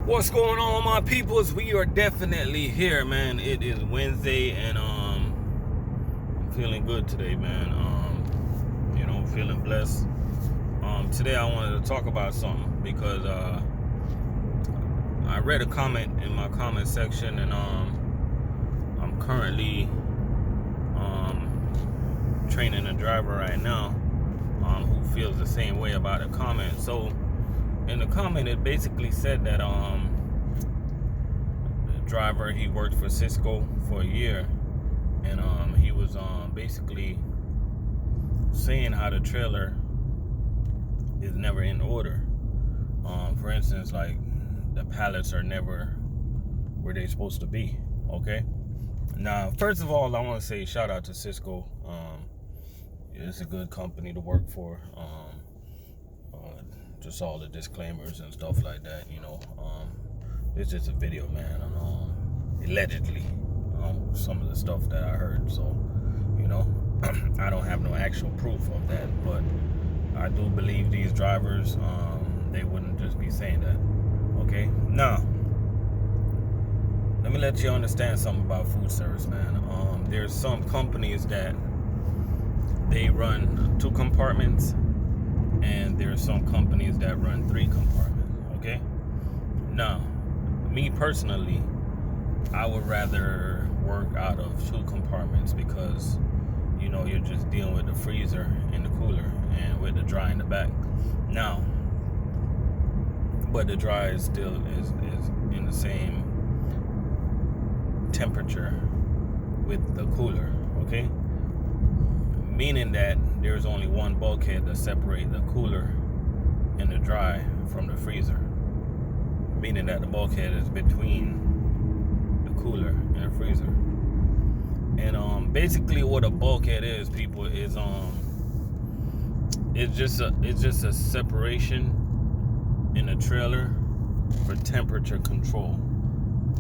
What's going on, my peoples? We are definitely here, man. It is Wednesday, and I'm feeling good today, man. Feeling blessed. Today I wanted to talk about something because I read a comment in my comment section, and I'm currently training a driver right now who feels the same way about a comment. So in the comment, it basically said that the driver, he worked for Sysco for a year, and he was basically saying how the trailer is never in order. For instance, like the pallets are never where they're supposed to be. Okay. Now, first of all, I want to say shout out to Sysco. It's a good company to work for. Just all the disclaimers and stuff like that, it's just a video, man, and allegedly some of the stuff that I heard. So, I don't have no actual proof of that, but I do believe these drivers, they wouldn't just be saying that. Okay, now let me let you understand something about food service, man. There's some companies that they run 2 compartments, and there are some companies that run 3 compartments. Okay, now me personally, I would rather work out of 2 compartments because you're just dealing with the freezer and the cooler and with the dry in the back. Now, but the dry is still is in the same temperature with the cooler. Okay, meaning that there's only one bulkhead to separate the cooler and the dry from the freezer, meaning that the bulkhead is between the cooler and the freezer. And basically what a bulkhead is, people, is it's just a separation in the trailer for temperature control.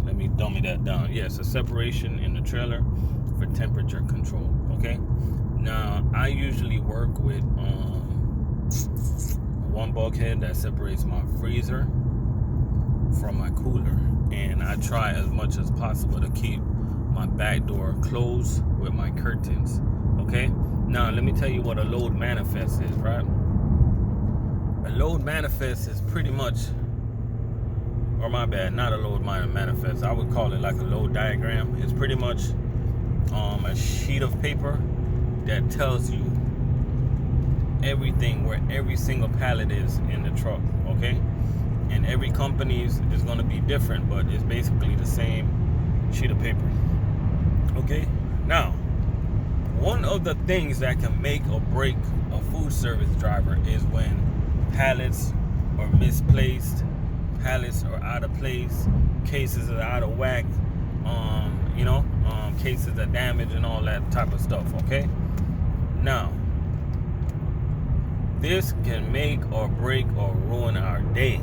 Let me dummy that down. Yes, a separation in the trailer for temperature control. Okay. Now, I usually work with one bulkhead that separates my freezer from my cooler, and I try as much as possible to keep my back door closed with my curtains. Okay, now let me tell you what a load manifest is, right? A load manifest is pretty much, or my bad, not a load manifest, I would call it like a load diagram. It's pretty much a sheet of paper that tells you everything, where every single pallet is in the truck. Okay, and every company's is going to be different, but it's basically the same sheet of paper. Okay, now one of the things that can make or break a food service driver is when pallets are misplaced, pallets are out of place, cases are out of whack, cases are damaged and all that type of stuff. Okay, now this can make or break or ruin our day.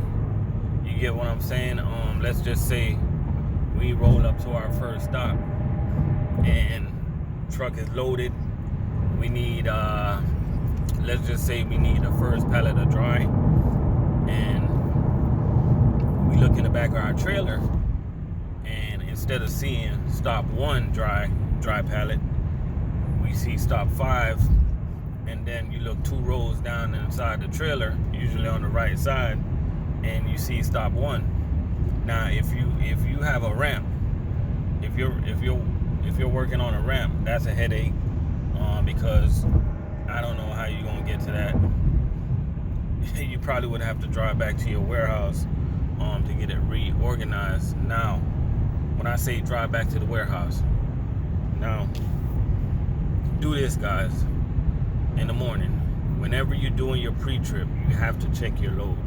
You get what I'm saying? Let's just say we roll up to our first stop and truck is loaded. We need let's just say we need the first pallet of dry, and we look in the back of our trailer, and instead of seeing stop 1 dry pallet, we see stop 5. And then you look 2 rows down inside the trailer, usually on the right side, and you see stop 1. Now, if you have a ramp, if you're working on a ramp, that's a headache, because I don't know how you're gonna get to that. You probably would have to drive back to your warehouse to get it reorganized. Now, when I say drive back to the warehouse, now do this, guys. In the morning, whenever you're doing your pre-trip, you have to check your load.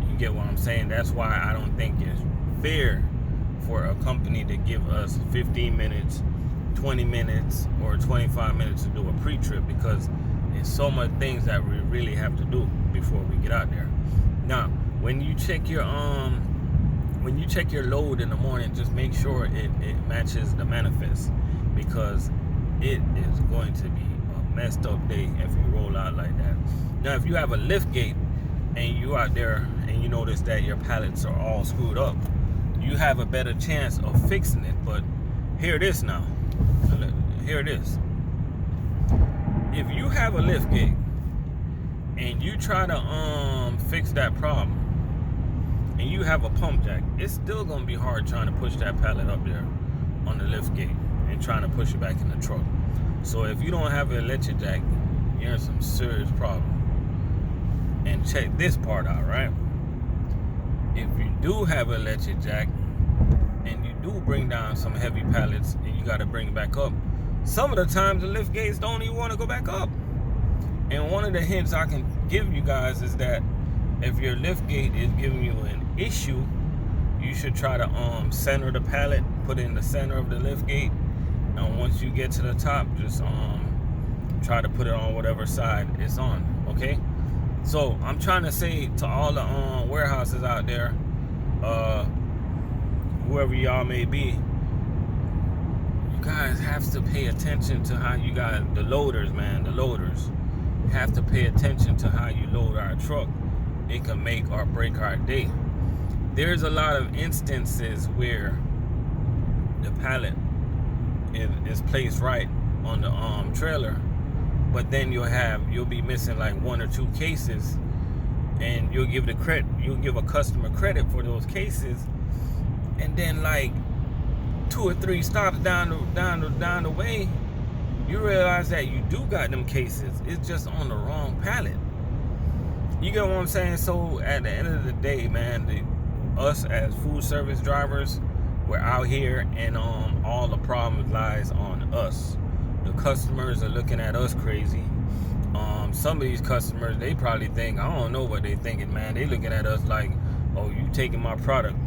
You get what I'm saying? That's why I don't think it's fair for a company to give us 15 minutes, 20 minutes, or 25 minutes to do a pre-trip, because there's so much things that we really have to do before we get out there. Now, when you check your load in the morning, just make sure it matches the manifest, because it is going to be messed up day if you roll out like that. Now, if you have a lift gate, and you out there and you notice that your pallets are all screwed up, you have a better chance of fixing it. But here it is now. Here it is. If you have a lift gate and you try to fix that problem and you have a pump jack, it's still gonna be hard trying to push that pallet up there on the lift gate and trying to push it back in the truck. So if you don't have an electric jack, you're in some serious problem. And check this part out, right? If you do have an electric jack and you do bring down some heavy pallets and you got to bring it back up, some of the times the lift gates don't even want to go back up. And one of the hints I can give you guys is that if your lift gate is giving you an issue, you should try to center the pallet, put it in the center of the lift gate, and once you get to the top, just try to put it on whatever side it's on. Okay, so I'm trying to say to all the warehouses out there, whoever y'all may be, you guys have to pay attention to how you guys, the loaders, man, the loaders have to pay attention to how you load our truck. It can make or break our day. There's a lot of instances where the pallet is placed right on the trailer, but then you'll be missing like one or two cases, and you'll give a customer credit for those cases, and then like 2 or 3 stops down the way, you realize that you do got them cases. It's just on the wrong pallet. You get what I'm saying? So at the end of the day, man, us as food service drivers, we're out here, and all the problem lies on us. The customers are looking at us crazy. Some of these customers, they probably think, I don't know what they thinking, man. They looking at us like, oh, you taking my product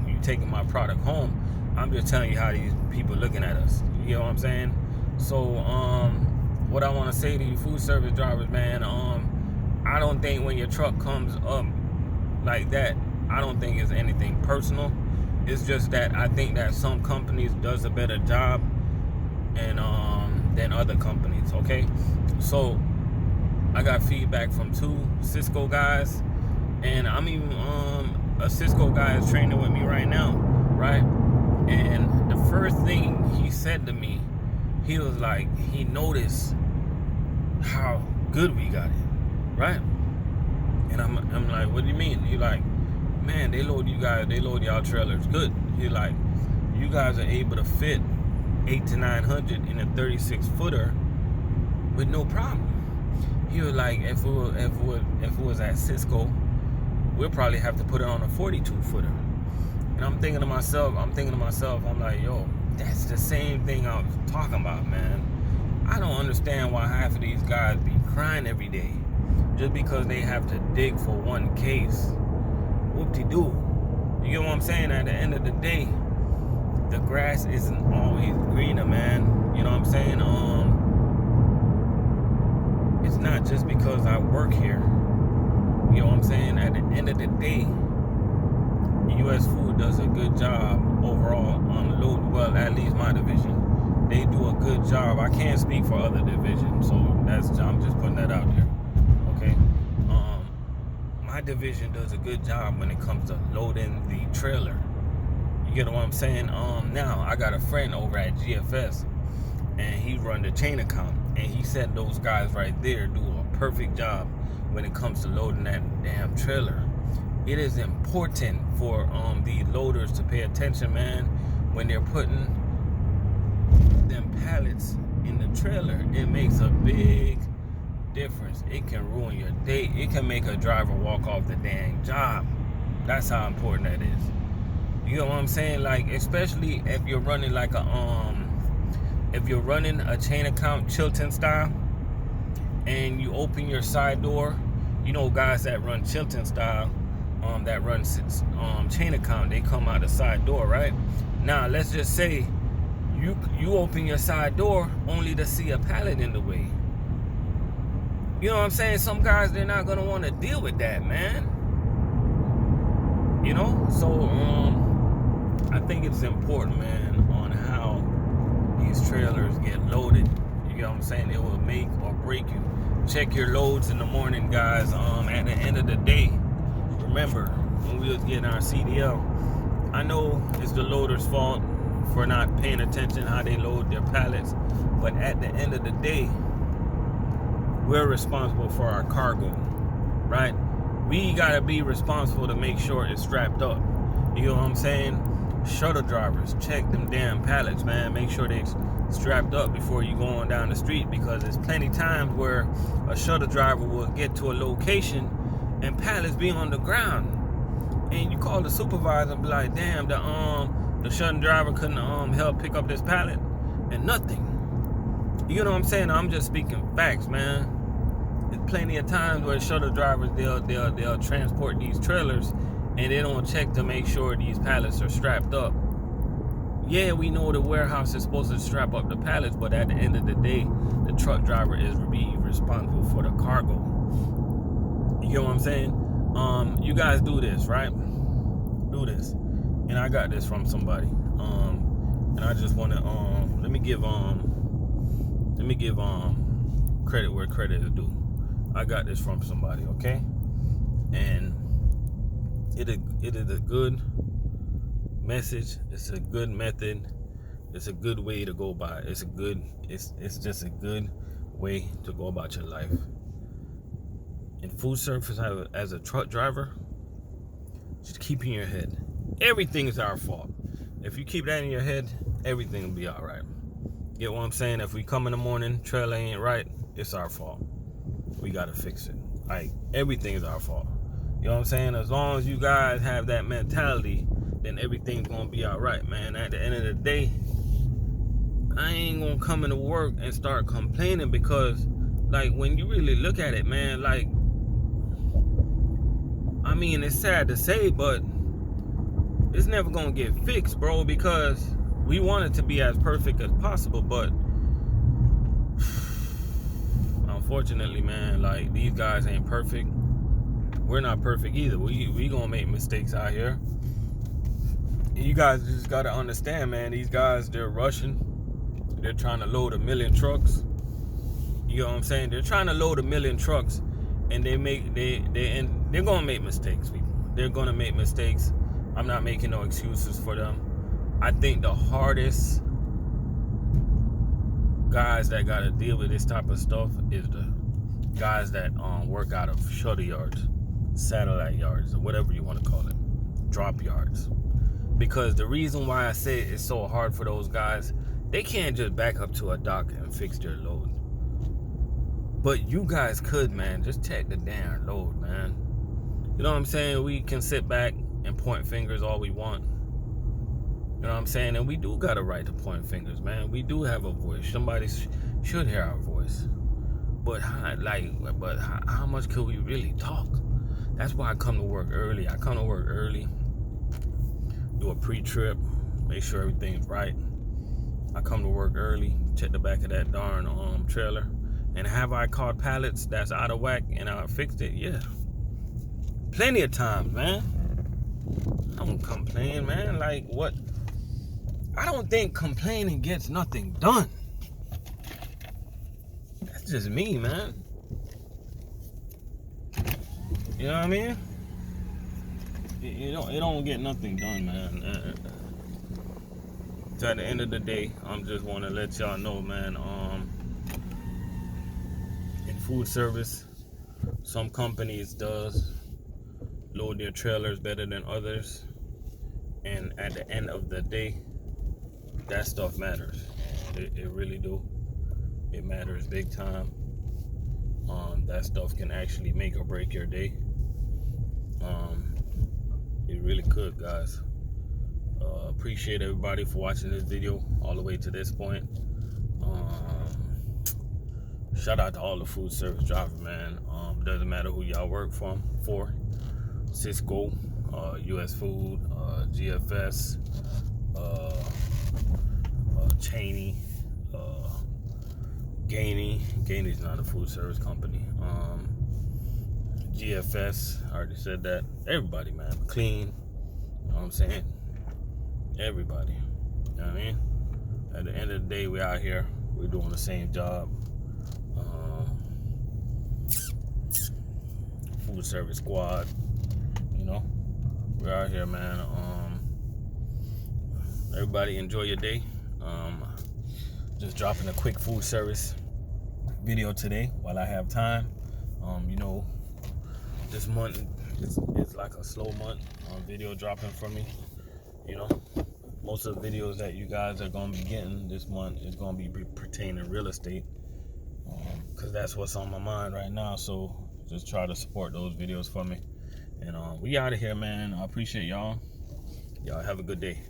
home. I'm just telling you how these people looking at us. You know what I'm saying? So what I want to say to you food service drivers, man, I don't think when your truck comes up like that, I don't think it's anything personal. It's just that I think that some companies does a better job and than other companies. Okay, so I got feedback from 2 Sysco guys, and I'm even a Sysco guy is training with me right now, right? And the first thing he said to me, he was like, he noticed how good we got it, right? And I'm like, what do you mean? He like, man, they load y'all trailers good. He like, you guys are able to fit 800 to 900 in a 36 footer with no problem. He was like, if it was at Sysco, we'll probably have to put it on a 42 footer. And I'm thinking to myself, I'm like, yo, that's the same thing I was talking about, man. I don't understand why half of these guys be crying every day just because they have to dig for one case. Whoop-de-doo. You get what I'm saying? At the end of the day, the grass isn't always greener, man. You know what I'm saying? It's not just because I work here. You know what I'm saying? At the end of the day, U.S. Food does a good job overall on load. Well, at least my division, they do a good job. I can't speak for other divisions, so I'm just putting that out there. Okay. My division does a good job when it comes to loading the trailer. You get what I'm saying? Now I got a friend over at GFS, and he run the chain account, and he said those guys right there do a perfect job when it comes to loading that damn trailer. It is important for the loaders to pay attention, man, when they're putting them pallets in the trailer. It makes a big difference. It can ruin your day. It can make a driver walk off the dang job. That's how important that is. You know what I'm saying? Like, especially if you're running like if you're running a chain account Chilton style, and you open your side door. You know, guys that run Chilton style, that run chain account, they come out the side door, right? Now let's just say you open your side door only to see a pallet in the way. You know what I'm saying? Some guys, they're not gonna want to deal with that, man. You know, so I think it's important, man, on how these trailers get loaded. You know what I'm saying? It will make or break you. Check your loads in the morning, guys. At the end of the day, remember when we was getting our CDL, I know it's the loader's fault for not paying attention how they load their pallets, but at the end of the day, we're responsible for our cargo, right? We gotta be responsible to make sure it's strapped up. You know what I'm saying? Shuttle drivers, check them damn pallets, man. Make sure they're strapped up before you go on down the street, because there's plenty times where a shuttle driver will get to a location and pallets be on the ground, and you call the supervisor and be like, damn, the shuttle driver couldn't help pick up this pallet, and nothing. You know what I'm saying? I'm just speaking facts, man. There's plenty of times where shuttle drivers, they'll transport these trailers and they don't check to make sure these pallets are strapped up. Yeah, we know the warehouse is supposed to strap up the pallets, but at the end of the day, the truck driver is responsible for the cargo. You know what I'm saying? You guys do this, right? Do this. And I got this from somebody. And I just want to let me give credit where credit is due. I got this from somebody, okay? And it is a good message. It's a good method. It's a good way to go by. It's just a good way to go about your life. In food service, as a truck driver, just keep in your head, everything is our fault. If you keep that in your head, everything will be all right. Get what I'm saying? If we come in the morning, trailer ain't right, it's our fault. We gotta fix it. Like, everything is our fault. You know what I'm saying? As long as you guys have that mentality, then everything's gonna be all right, man. At the end of the day, I ain't gonna come into work and start complaining, because, like, when you really look at it, man, like, I mean, it's sad to say, but it's never gonna get fixed, bro, because we want it to be as perfect as possible, but unfortunately, man, like, these guys ain't perfect. We're not perfect either. We gonna make mistakes out here. You guys just gotta understand, man, these guys, they're rushing. They're trying to load 1 million trucks. You know what I'm saying? They're trying to load 1 million trucks, and they're gonna make mistakes, people. They're gonna make mistakes. I'm not making no excuses for them. I think the hardest guys that gotta deal with this type of stuff is the guys that work out of shuttle yards, satellite yards, or whatever you want to call it, drop yards. Because the reason why I say it's so hard for those guys, they can't just back up to a dock and fix their load. But you guys could, man. Just check the damn load, man. You know what I'm saying? We can sit back and point fingers all we want. You know what I'm saying? And we do got a right to point fingers, man. We do have a voice. Somebody should hear our voice. But how much could we really talk? That's why I come to work early. I come to work early, do a pre-trip, make sure everything's right. I come to work early, check the back of that darn trailer. And have I caught pallets that's out of whack and I fixed it? Yeah. Plenty of times, man. I don't complain, man. Like, what? I don't think complaining gets nothing done. That's just me, man. You know what I mean? It don't get nothing done, man. So at the end of the day, I'm just want to let y'all know, man. In food service, some companies does load their trailers better than others, and at the end of the day, that stuff matters. It really do. It matters big time. That stuff can actually make or break your day. It really could, guys. Appreciate everybody for watching this video all the way to this point. Shout out to all the food service drivers, man. Doesn't matter who y'all work for. Sysco, US Food, GFS, Cheney, Gainey's not a food service company. GFS, I already said that. Everybody, man. Mclane, you know what I'm saying? Everybody. You know what I mean? At the end of the day, we out here. We're doing the same job. Food service squad. You know We're out here, man. Everybody enjoy your day. Just dropping a quick food service video today while I have time. You know, this month is like a slow month video dropping for me. You know, most of the videos that you guys are going to be getting this month is going to be pertaining to real estate, because that's what's on my mind right now. So just try to support those videos for me. And we out of here, man. I appreciate y'all. Y'all have a good day.